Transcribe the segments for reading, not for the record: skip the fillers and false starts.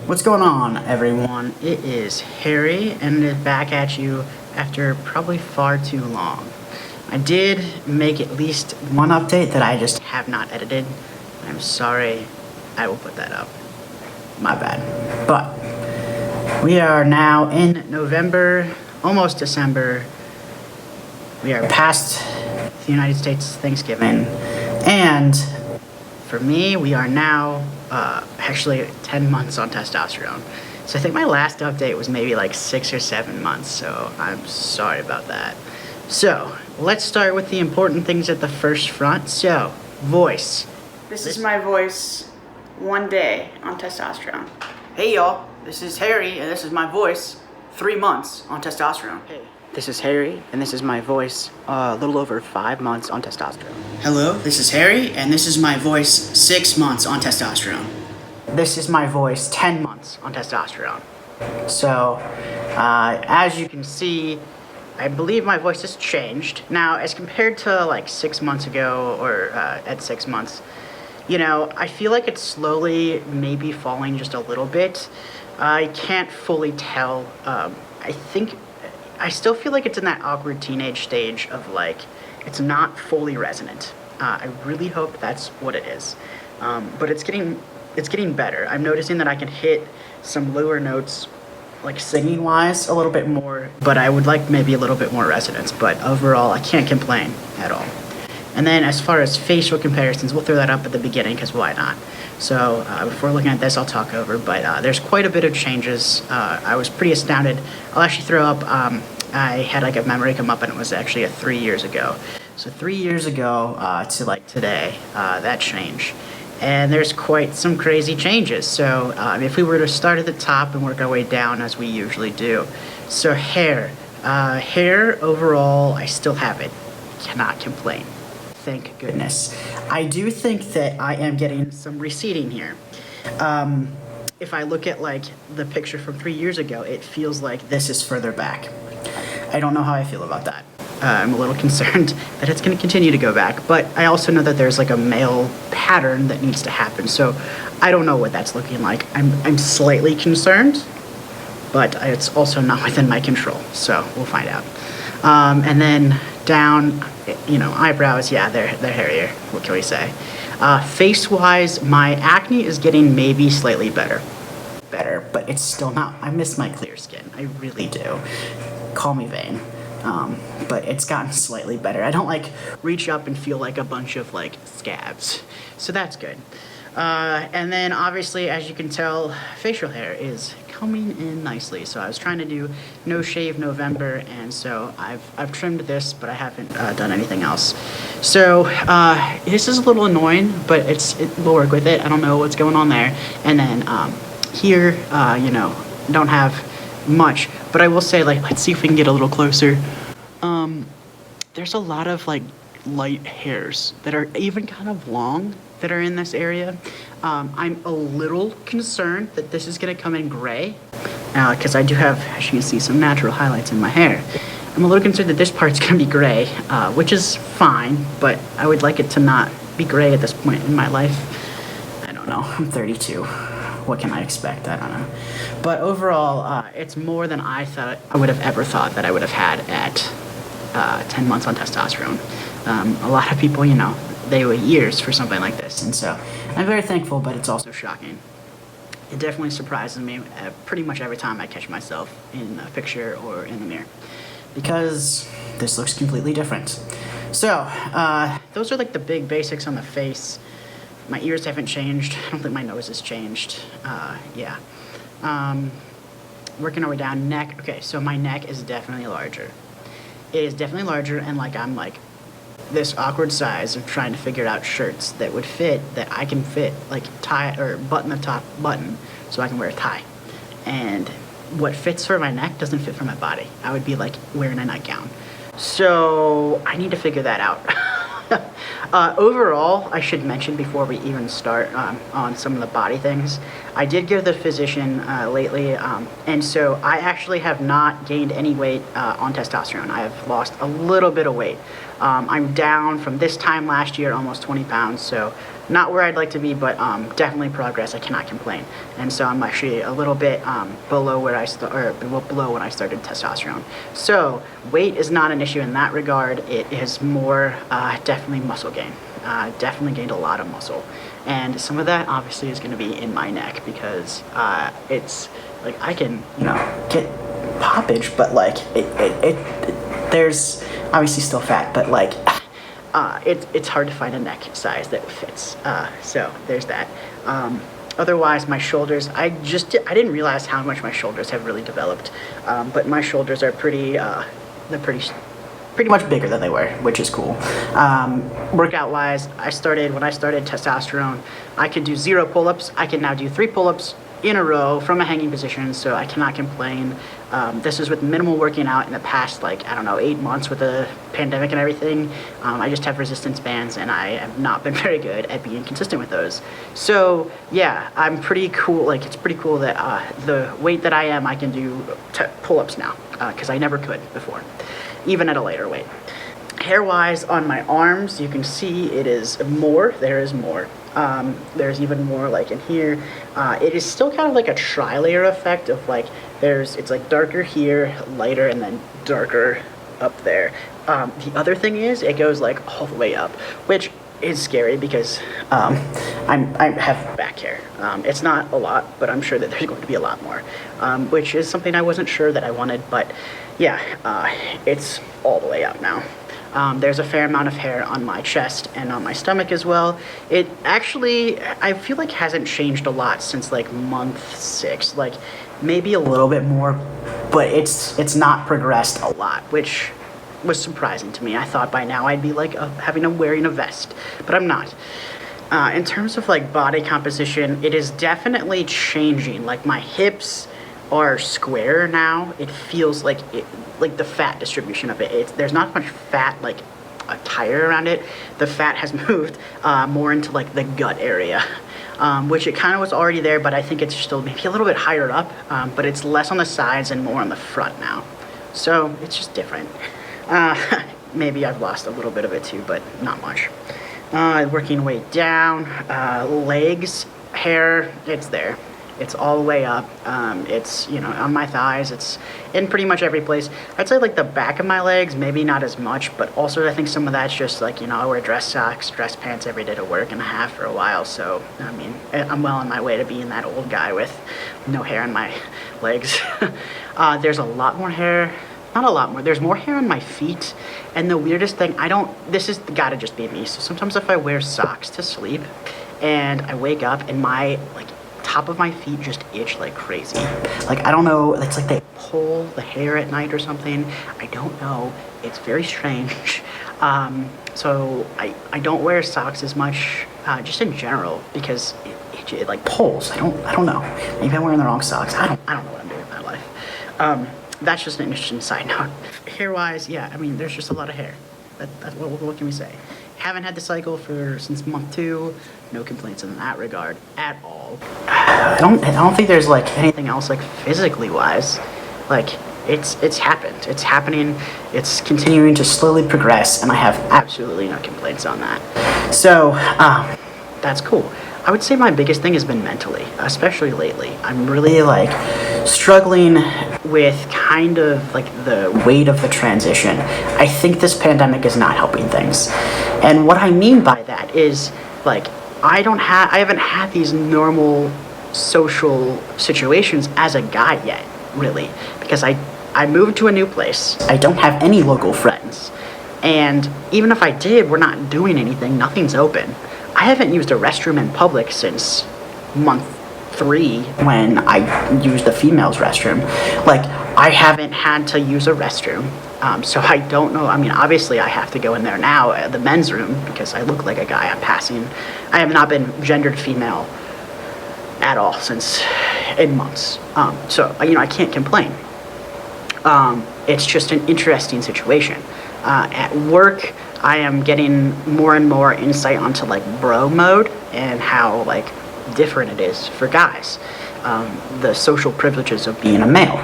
What's going on, everyone? It is Harry, and it is back at you after probably far too long. I did make at least one update that I just have not edited. I'm sorry. I will put that up. My bad. But we are now in November, almost December. We are past the United States Thanksgiving, and for me, we are now actually 10 months on testosterone. So I think my last update was maybe like 6 or 7 months, so I'm sorry about that. So let's start with the important things at the first front. So, voice. This is my voice 1 day on testosterone. Hey y'all, this is Harry, and this is my voice 3 months on testosterone. Hey. This is Harry, and this is my voice a little over 5 months on testosterone. Hello, this is Harry, and this is my voice 6 months on testosterone. This is my voice 10 months on testosterone. So, as you can see, I believe my voice has changed. Now, as compared to like 6 months ago, or at 6 months, you know, I feel like it's slowly maybe falling just a little bit. I can't fully tell. I still feel like it's in that awkward teenage stage of like, it's not fully resonant. I really hope that's what it is. But it's getting better. I'm noticing that I can hit some lower notes, like singing wise, a little bit more, but I would like maybe a little bit more resonance. But overall, I can't complain at all. And then as far as facial comparisons, we'll throw that up at the beginning, because why not? So before looking at this, I'll talk over, but there's quite a bit of changes. I was pretty astounded. I'll actually throw up, I had like a memory come up, and it was actually 3 years ago. So 3 years ago to like today, that changed. And there's quite some crazy changes. So if we were to start at the top and work our way down as we usually do. So hair. Hair overall, I still have it. Cannot complain. Thank goodness. I do think that I am getting some receding here. If I look at like the picture from 3 years ago, it feels like this is further back. I don't know how I feel about that. I'm a little concerned that it's going to continue to go back, but I also know that there's like a male pattern that needs to happen, so I don't know what that's looking like. I'm slightly concerned, but it's also not within my control, so we'll find out. And then down, you know, eyebrows, yeah, they're hairier. What can we say? Face-wise, my acne is getting maybe slightly better, but it's still not. I miss my clear skin. I really do. Call me vain. But it's gotten slightly better. I don't like reach up and feel like a bunch of like scabs, so that's good. And then obviously, as you can tell, facial hair is coming in nicely. So I was trying to do no shave November, and so I've trimmed this, but I haven't done anything else. So this is a little annoying, but we'll work with it. I don't know what's going on there. And then here, you know, don't have much, but I will say, like, let's see if we can get a little closer. There's a lot of like light hairs that are even kind of long that are in this area. I'm a little concerned that this is gonna come in gray, because I do have, as you can see, some natural highlights in my hair. I'm a little concerned that this part's gonna be gray, which is fine, but I would like it to not be gray at this point in my life. I don't know, I'm 32. What can I expect? I don't know. But overall, it's more than I thought I would have ever thought that I would have had at 10 months on testosterone. A lot of people, you know, they wait years for something like this, and so I'm very thankful, but it's also shocking. It definitely surprises me pretty much every time I catch myself in a picture or in the mirror, because this looks completely different. So, those are like the big basics on the face. My ears haven't changed. I don't think my nose has changed. Yeah. Working our way down, neck. Okay, so my neck is definitely larger. It is definitely larger, and like I'm like this awkward size of trying to figure out shirts that would fit, that I can fit, like tie or button the top button so I can wear a tie. And what fits for my neck doesn't fit for my body. I would be like wearing a nightgown. So I need to figure that out. Overall, I should mention before we even start on some of the body things, I did go to the physician lately, and so I actually have not gained any weight on testosterone. I have lost a little bit of weight. I'm down from this time last year almost 20 pounds, so Not where I'd like to be, but definitely progress. I cannot complain. And so I'm actually a little bit below where below when I started testosterone. So weight is not an issue in that regard. It is more definitely muscle gain. Definitely gained a lot of muscle, and some of that obviously is going to be in my neck because it's like I can get poppage, but like there's obviously still fat, but like it's hard to find a neck size that fits. So there's that. Otherwise, my shoulders, I didn't realize how much my shoulders have really developed, but my shoulders are they're pretty much bigger than they were, which is cool. Workout wise, when I started testosterone, I could do 0 pull-ups. I can now do 3 pull-ups in a row from a hanging position, so I cannot complain. This is with minimal working out in the past, like, I don't know, 8 months with the pandemic and everything. I just have resistance bands, and I have not been very good at being consistent with those. So, yeah, I'm pretty cool. Like, it's pretty cool that the weight that I am, I can do pull-ups now, because I never could before, even at a lighter weight. Hair-wise, on my arms, you can see it is more. There is more. There's even more like in here. It is still kind of like a tri-layer effect of like it's like darker here, lighter, and then darker up there. The other thing is it goes like all the way up, which is scary because I have back hair. It's not a lot, but I'm sure that there's going to be a lot more, which is something I wasn't sure that I wanted, but yeah, it's all the way up now. There's a fair amount of hair on my chest and on my stomach as well. It actually, I feel like hasn't changed a lot since like month 6, like maybe a little bit more, but it's not progressed a lot, which was surprising to me. I thought by now I'd be like wearing a vest, but I'm not. In terms of like body composition, it is definitely changing. Like my hips are square now. It feels like the fat distribution of it. There's not much fat, like a tire around it. The fat has moved more into like the gut area, which it kind of was already there, but I think it's still maybe a little bit higher up, but it's less on the sides and more on the front now. So it's just different. Maybe I've lost a little bit of it too, but not much. Working way down, legs, hair, it's there. It's all the way up. It's, on my thighs. It's in pretty much every place. I'd say like the back of my legs, maybe not as much, but also I think some of that's just like, I wear dress socks, dress pants every day to work and I have for a while. So, I mean, I'm well on my way to being that old guy with no hair on my legs. There's a lot more hair. Not a lot more. There's more hair on my feet. And the weirdest thing, this has gotta just be me. So sometimes if I wear socks to sleep and I wake up and my, top of my feet just itch like crazy. Like, I don't know, it's like they pull the hair at night or something. I don't know. It's very strange. So I don't wear socks as much, just in general, because it like pulls. I don't know. Maybe I'm wearing the wrong socks. I don't know what I'm doing with my life. That's just an interesting side note. Hair-wise, yeah, I mean, there's just a lot of hair. What can we say? Haven't had the cycle since month 2. No complaints in that regard at all. I don't think there's like anything else like physically wise. Like it's happened. It's happening. It's continuing to slowly progress, and I have absolutely no complaints on that. So that's cool. I would say my biggest thing has been mentally, especially lately. I'm really like struggling with kind of like the weight of the transition. I think this pandemic is not helping things. And what I mean by that is like I haven't had these normal social situations as a guy yet, really, because I moved to a new place. I don't have any local friends. And even if I did, we're not doing anything. Nothing's open. I haven't used a restroom in public since month 3 when I used the female's restroom. Like, I haven't had to use a restroom. So I don't know. I mean, obviously I have to go in there now, the men's room, because I look like a guy. I'm passing. I have not been gendered female at all in months. So, I can't complain. It's just an interesting situation. At work, I am getting more and more insight onto like bro mode and how like different it is for guys. The social privileges of being a male.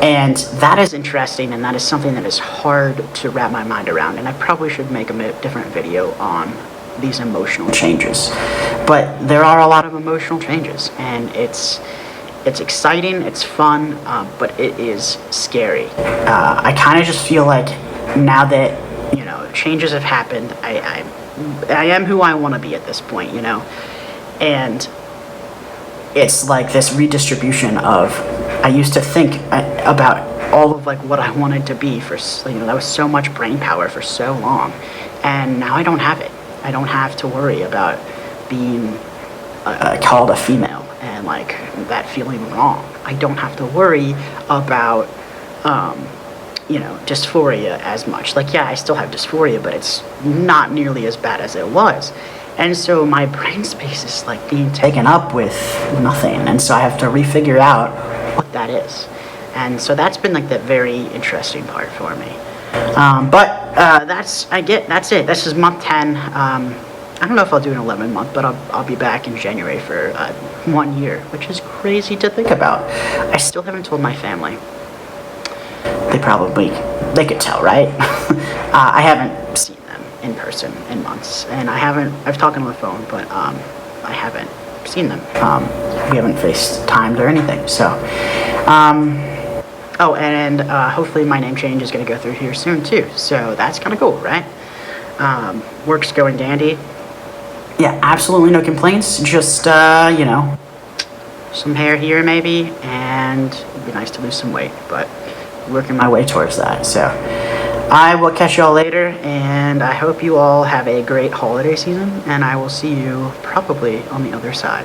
And that is interesting, and that is something that is hard to wrap my mind around, and I probably should make a different video on these emotional changes. But there are a lot of emotional changes, and it's exciting, it's fun, but it is scary. I kind of just feel like now that, you know, changes have happened, I am who I want to be at this point, you know, and it's like this redistribution of, I used to think about all of like what I wanted to be for, you know, that was so much brain power for so long, and now I don't have it. I don't have to worry about being called a female and like that feeling wrong. I don't have to worry about you know, dysphoria as much. Like, yeah, I still have dysphoria, but it's not nearly as bad as it was. And so my brain space is like being taken up with nothing, and so I have to refigure out what that is. And so that's been like the very interesting part for me. But that's it. This is month 10. I don't know if I'll do an 11 month, but I'll be back in January for 1 year, which is crazy to think about. I still haven't told my family. They could tell, right? I haven't seen them in person in months, and I've talked on the phone, but I haven't seen them. We haven't FaceTimed or anything, so. Oh, and hopefully my name change is going to go through here soon, too, so that's kind of cool, right? Work's going dandy. Yeah, absolutely no complaints, just, you know, some hair here maybe, and it'd be nice to lose some weight, but working my way towards that. So I will catch y'all later, and I hope you all have a great holiday season, and I will see you probably on the other side.